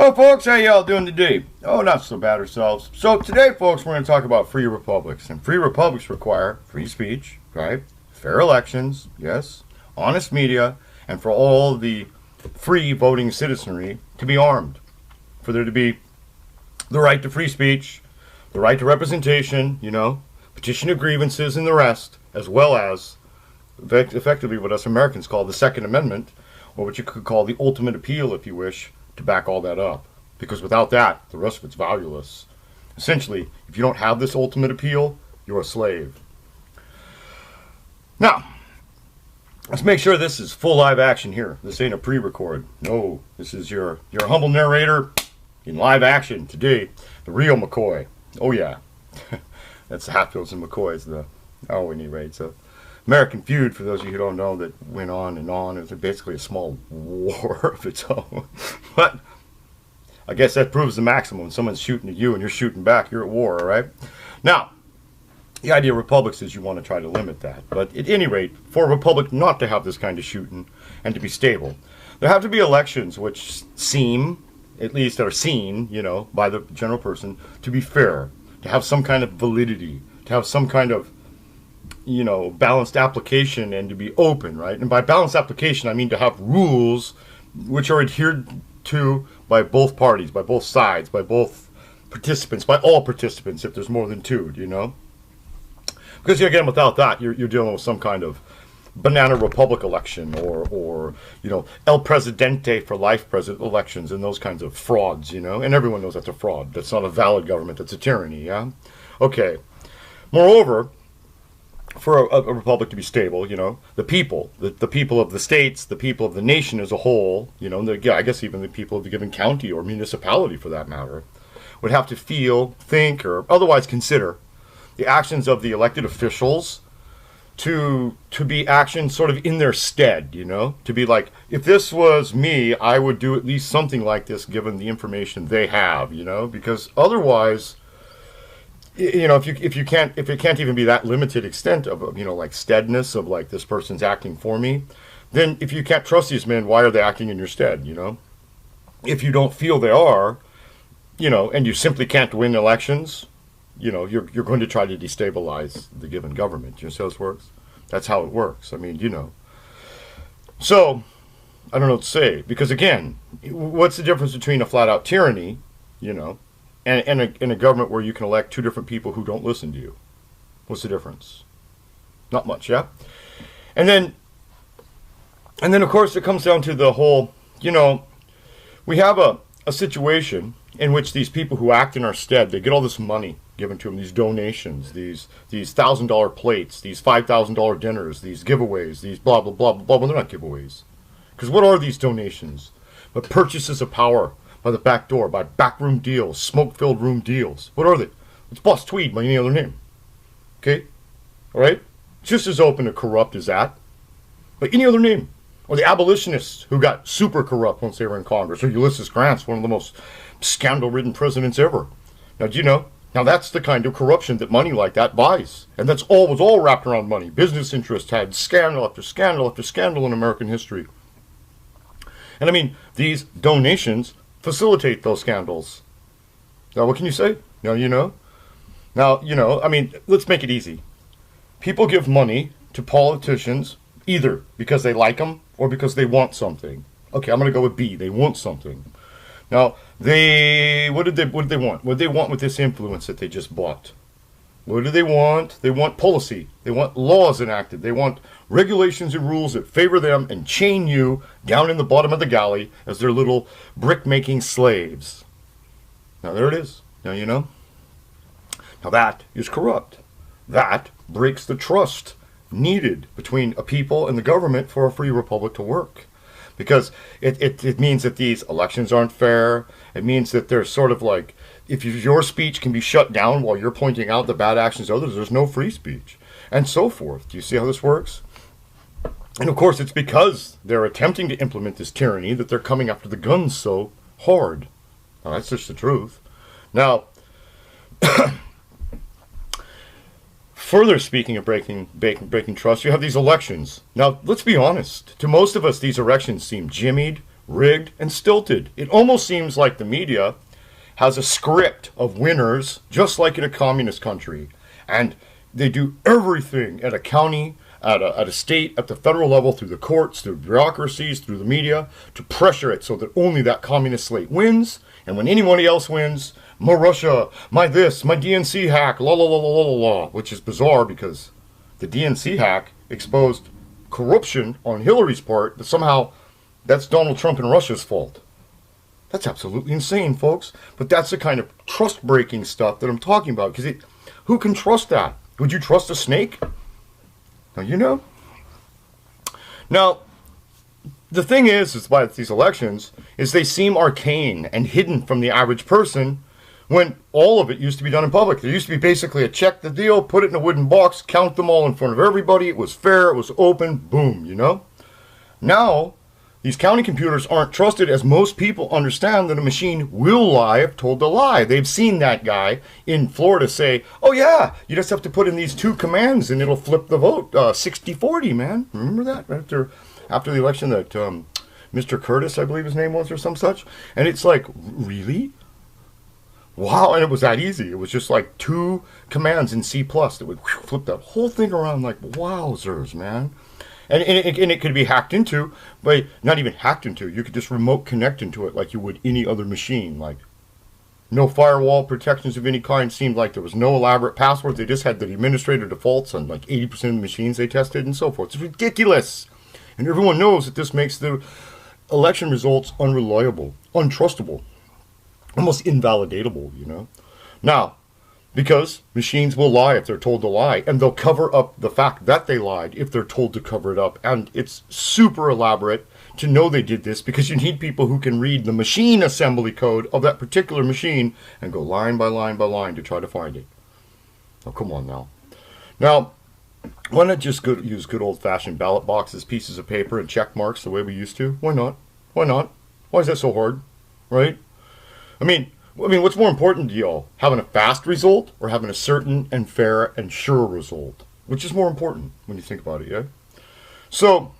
So, folks, how y'all doing today? Oh, not so bad ourselves. So, today, folks, we're going to talk about free republics. And free republics require free speech, right? Fair elections, yes, honest media, and for all the free voting citizenry to be armed. For there to be the right to free speech, the right to representation, petition of grievances and the rest, as well as effectively what us Americans call the Second Amendment, or what you could call the ultimate appeal, if you wish, to back all that up. Because without that, the rest of it's valueless. Essentially, if you don't have this ultimate appeal, you're a slave. Now, let's make sure this is full live action here. This ain't a pre-record. No, this is your humble narrator in live action today. The real McCoy. Oh yeah. That's the Hatfields and McCoys. It's a American Feud, for those of you who don't know, that went on and on. It was basically a small war of its own. But I guess that proves the maximum. When someone's shooting at you and you're shooting back, you're at war, all right? Now, the idea of republics is you want to try to limit that. But at any rate, for a republic not to have this kind of shooting and to be stable, there have to be elections which seem, at least are seen, by the general person, to be fair, to have some kind of validity, to have some kind of balanced application and to be open, right? And by balanced application, I mean to have rules which are adhered to by both parties, by both sides, by both participants, by all participants, if there's more than two, Because again, without that, you're dealing with some kind of banana republic election or El Presidente for life president elections and those kinds of frauds, And everyone knows that's a fraud. That's not a valid government. That's a tyranny, yeah? Okay. Moreover, for a republic to be stable, the people, the people of the states, the people of the nation as a whole, I guess even the people of the given county or municipality for that matter, would have to feel, think, or otherwise consider the actions of the elected officials to be actions sort of in their stead, to be like, if this was me, I would do at least something like this given the information they have, because otherwise, if it can't even be that limited extent of, like steadiness of like this person's acting for me, then if you can't trust these men, why are they acting in your stead, If you don't feel they are, and you simply can't win elections, you're going to try to destabilize the given government. You see how this works? That's how it works. I mean, So, I don't know what to say, because again, what's the difference between a flat-out tyranny, and a government where you can elect two different people who don't listen to you? What's the difference? Not much, yeah? And then of course, it comes down to the whole, we have a situation in which these people who act in our stead, they get all this money given to them, these donations, these $1,000 plates, these $5,000 dinners, these giveaways, these blah, blah, blah, blah, blah. Well, they're not giveaways. Because what are these donations? But purchases of power by the back door, by backroom deals, smoke-filled room deals. What are they? It's Boss Tweed by any other name. Okay? All right? Just as open and corrupt as that. By any other name. Or the abolitionists who got super corrupt once they were in Congress. Or Ulysses Grant's one of the most scandal-ridden presidents ever. Now, do you know? Now, that's the kind of corruption that money like that buys. And was all wrapped around money. Business interests had scandal after scandal after scandal in American history. And I mean, these donations facilitate those scandals. Now, what can you say? Now, I mean, let's make it easy. People give money to politicians either because they like them or because they want something. Okay, I'm going to go with B. They want something. Now, what did they want? What did they want with this influence that they just bought? What do they want? They want policy. They want laws enacted. They want regulations and rules that favor them and chain you down in the bottom of the galley as their little brick-making slaves. Now, there it is. Now, Now, that is corrupt. That breaks the trust needed between a people and the government for a free republic to work. Because it means that these elections aren't fair. It means that there's sort of like, if your speech can be shut down while you're pointing out the bad actions of others, there's no free speech. And so forth. Do you see how this works? And of course, it's because they're attempting to implement this tyranny that they're coming after the guns so hard. Now, that's just the truth. Now, further speaking of breaking trust, you have these elections. Now, let's be honest. To most of us, these elections seem jimmied, rigged, and stilted. It almost seems like the media has a script of winners, just like in a communist country. And they do everything at a county, at a state, at the federal level, through the courts, through bureaucracies, through the media, to pressure it so that only that communist slate wins. And when anybody else wins, my Russia, my this, my DNC hack, la la la la la la, which is bizarre because the DNC hack exposed corruption on Hillary's part, that somehow that's Donald Trump and Russia's fault. That's absolutely insane, folks. But that's the kind of trust-breaking stuff that I'm talking about. Because who can trust that? Would you trust a snake? Now, you know. Now, the thing is about these elections, is they seem arcane and hidden from the average person when all of it used to be done in public. There used to be basically a check the deal, put it in a wooden box, count them all in front of everybody. It was fair, it was open, boom, you know. Now, these county computers aren't trusted, as most people understand that a machine will lie if told to lie. They've seen that guy in Florida say, oh yeah, you just have to put in these 2 commands and it'll flip the vote 60-40, man. Remember that? After the election that Mr. Curtis, I believe his name was, or some such. And it's like, really? Wow, and it was that easy. It was just like 2 commands in C+ that would flip that whole thing around like wowzers, man. And it could be hacked into, but not even hacked into. You could just remote connect into it like you would any other machine. Like, no firewall protections of any kind. Seemed like there was no elaborate passwords. They just had the administrator defaults on like 80% of the machines they tested and so forth. It's ridiculous. And everyone knows that this makes the election results unreliable, untrustable, almost invalidatable, you know. Now, because machines will lie if they're told to lie, and they'll cover up the fact that they lied if they're told to cover it up. And it's super elaborate to know they did this, because you need people who can read the machine assembly code of that particular machine and go line by line by line to try to find it. Oh, come on now. Now, why not just use good old-fashioned ballot boxes, pieces of paper, and check marks the way we used to? Why not? Why not? Why is that so hard? Right? I mean, what's more important to y'all? Having a fast result or having a certain and fair and sure result? Which is more important when you think about it, yeah? So,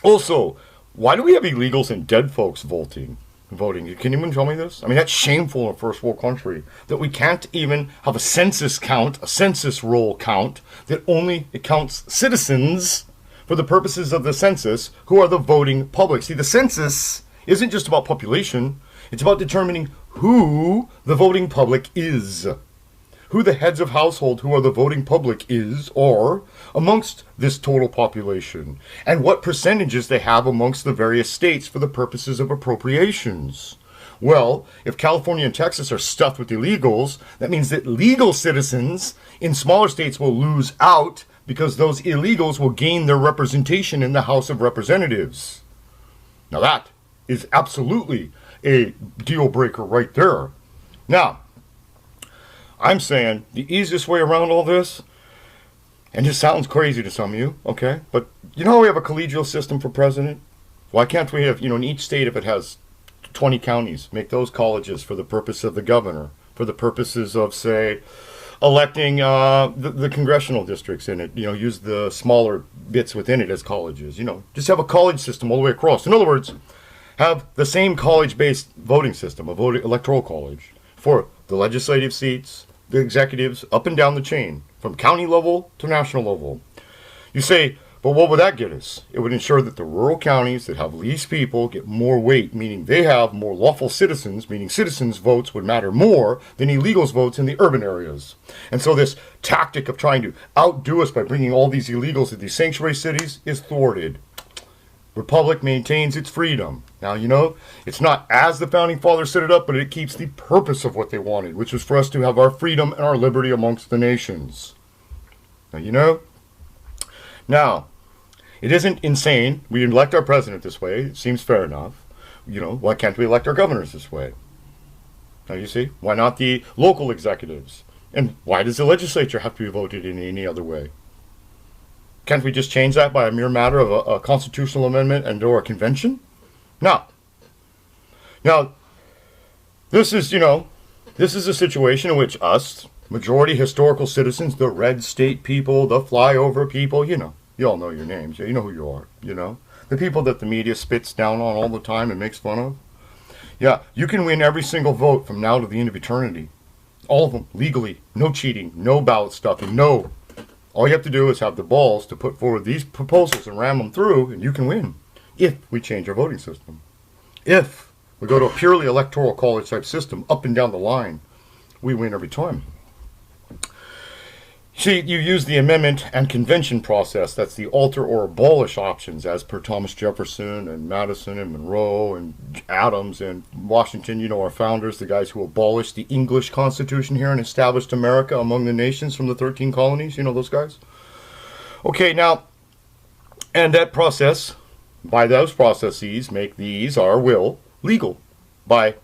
also, why do we have illegals and dead folks voting? Can anyone tell me this? I mean, that's shameful in a first world country that we can't even have a census count, a census roll count, that only it counts citizens for the purposes of the census who are the voting public. See, the census isn't just about population. It's about determining who the voting public is, who the heads of household who are the voting public is, or amongst this total population, and what percentages they have amongst the various states for the purposes of appropriations. Well, if California and Texas are stuffed with illegals, that means that legal citizens in smaller states will lose out because those illegals will gain their representation in the House of Representatives. Now that is absolutely a deal breaker right there. Now, I'm saying the easiest way around all this, and it sounds crazy to some of you, okay, but you know how we have a collegial system for president? Why can't we have, in each state, if it has 20 counties, make those colleges for the purpose of the governor, for the purposes of, say, electing the congressional districts in it, use the smaller bits within it as colleges, just have a college system all the way across. In other words, have the same college-based voting system, electoral college, for the legislative seats, the executives, up and down the chain, from county level to national level. You say, but what would that get us? It would ensure that the rural counties that have least people get more weight, meaning they have more lawful citizens, meaning citizens' votes would matter more than illegals' votes in the urban areas. And so this tactic of trying to outdo us by bringing all these illegals to these sanctuary cities is thwarted. Republic maintains its freedom. Now, it's not as the Founding Fathers set it up, but it keeps the purpose of what they wanted, which was for us to have our freedom and our liberty amongst the nations. Now, Now, it isn't insane. We elect our president this way. It seems fair enough. Why can't we elect our governors this way? Now, you see, why not the local executives? And why does the legislature have to be voted in any other way? Can't we just change that by a mere matter of a constitutional amendment and or a convention? No. Now, this is a situation in which us, majority historical citizens, the red state people, the flyover people, you all know your names. You know who you are, The people that the media spits down on all the time and makes fun of. Yeah, you can win every single vote from now to the end of eternity. All of them, legally. No cheating, no ballot stuffing, no. All you have to do is have the balls to put forward these proposals and ram them through, and you can win. If we change our voting system. If we go to a purely electoral college type system, up and down the line, we win every time. See, you use the amendment and convention process. That's the alter or abolish options, as per Thomas Jefferson and Madison and Monroe and Adams and Washington, you know, our founders, the guys who abolished the English Constitution here and established America among the nations from the 13 colonies. You know those guys? Okay, now, and that process, by those processes, make these, our will, legal by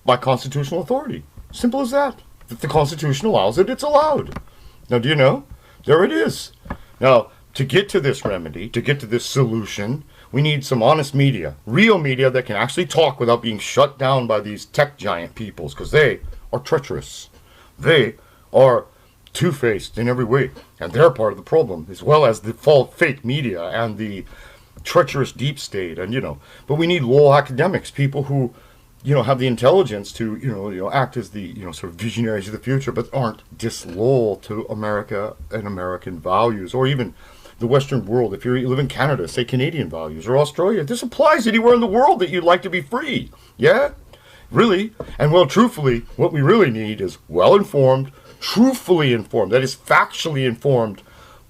constitutional authority. Simple as that. If the Constitution allows it, it's allowed. Now, do you know? There it is. Now, to get to this remedy, to get to this solution, we need some honest media, real media that can actually talk without being shut down by these tech giant peoples, because they are treacherous. They are two-faced in every way, and they're part of the problem, as well as the fake media and the treacherous deep state, and but we need loyal academics, people who have the intelligence to, act as the, sort of visionaries of the future, but aren't disloyal to America and American values, or even the Western world. If you live in Canada, say Canadian values, or Australia, this applies anywhere in the world that you'd like to be free. Yeah? Really? And well, truthfully, what we really need is well-informed, truthfully informed, that is factually informed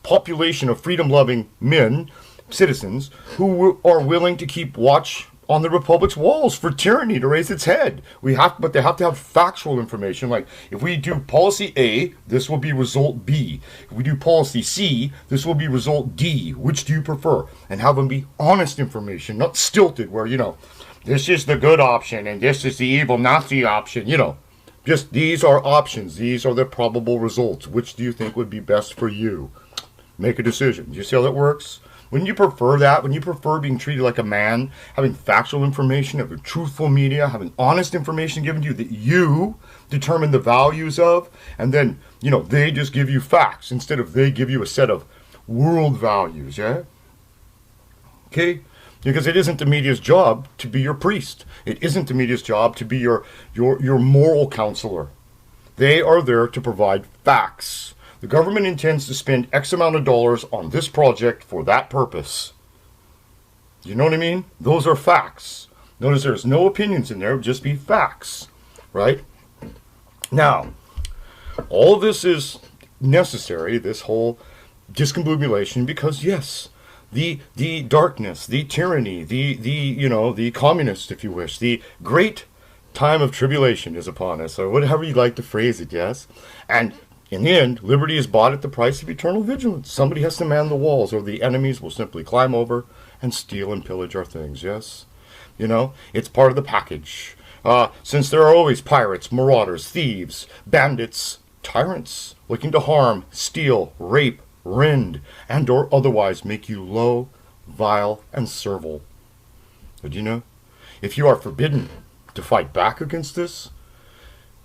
population of freedom-loving men, citizens, who are willing to keep watch on the Republic's walls for tyranny to raise its head. But they have to have factual information. Like, if we do policy A, this will be result B. If we do policy C, this will be result D. Which do you prefer? And have them be honest information, not stilted, where, this is the good option and this is the evil Nazi option. Just these are options. These are the probable results. Which do you think would be best for you? Make a decision. Do you see how that works? Wouldn't you prefer that? Wouldn't you prefer being treated like a man, having factual information, having truthful media, having honest information given to you that you determine the values of, and then, they just give you facts instead of they give you a set of world values, yeah? Okay? Because it isn't the media's job to be your priest. It isn't the media's job to be your moral counselor. They are there to provide facts. The government intends to spend X amount of dollars on this project for that purpose. You know what I mean? Those are facts. Notice there's no opinions in there, it would just be facts. Right? Now, all of this is necessary, this whole discombobulation, because yes, the darkness, the tyranny, the communists, if you wish, the great time of tribulation is upon us, or whatever you like to phrase it, yes? And in the end, liberty is bought at the price of eternal vigilance. Somebody has to man the walls, or the enemies will simply climb over and steal and pillage our things, yes? It's part of the package. Since there are always pirates, marauders, thieves, bandits, tyrants, looking to harm, steal, rape, rend, and or otherwise make you low, vile, and servile. But if you are forbidden to fight back against this,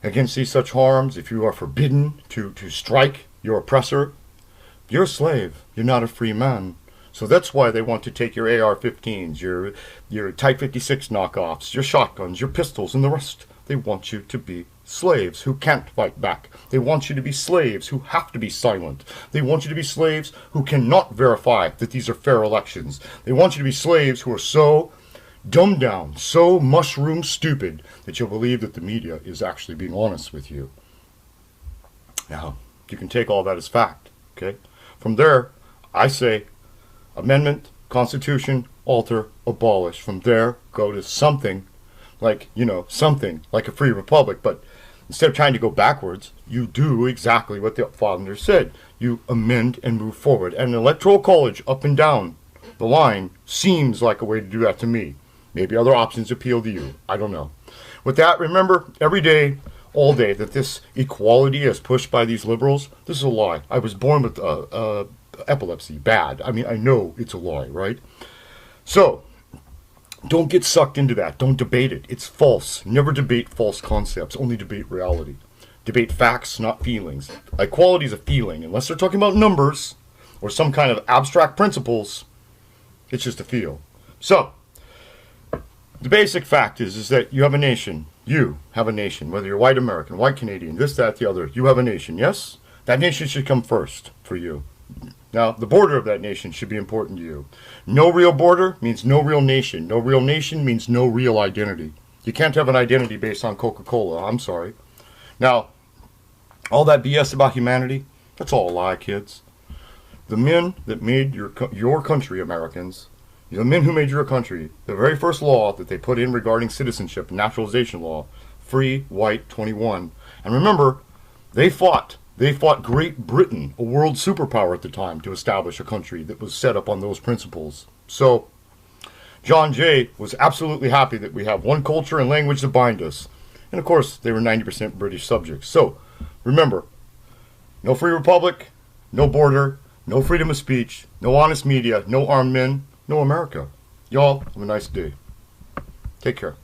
against these such harms, if you are forbidden to strike your oppressor, you're a slave. You're not a free man. So that's why they want to take your AR-15s, your Type 56 knockoffs, your shotguns, your pistols, and the rest. They want you to be slaves who can't fight back. They want you to be slaves who have to be silent. They want you to be slaves who cannot verify that these are fair elections. They want you to be slaves who are so dumbed down, so mushroom stupid, that you'll believe that the media is actually being honest with you. Now, you can take all that as fact, okay? From there, I say, amendment, constitution, alter, abolish. From there, go to something like, something like a free republic, but instead of trying to go backwards, you do exactly what the founders said. You amend and move forward. And an electoral college up and down the line seems like a way to do that to me. Maybe other options appeal to you. I don't know. With that, remember, every day, all day, that this equality as pushed by these liberals, this is a lie. I was born with epilepsy. Bad. I mean, I know it's a lie, right? So, don't get sucked into that. Don't debate it. It's false. Never debate false concepts. Only debate reality. Debate facts, not feelings. Equality is a feeling. Unless they're talking about numbers or some kind of abstract principles, It's just a feel. So, the basic fact is that you have a nation. You have a nation. Whether you're white American, white Canadian, this, that, the other. You have a nation, yes? That nation should come first for you. Now, the border of that nation should be important to you. No real border means no real nation. No real nation means no real identity. You can't have an identity based on Coca-Cola. I'm sorry. Now, all that BS about humanity, that's all a lie, kids. The men that made your country, Americans, the men who made your country, the very first law that they put in regarding citizenship, naturalization law, free, white, 21. And remember, they fought Great Britain, a world superpower at the time, to establish a country that was set up on those principles. So, John Jay was absolutely happy that we have one culture and language to bind us. And of course, they were 90% British subjects. So, remember, no free republic, no border, no freedom of speech, no honest media, no armed men, no America. Y'all, have a nice day. Take care.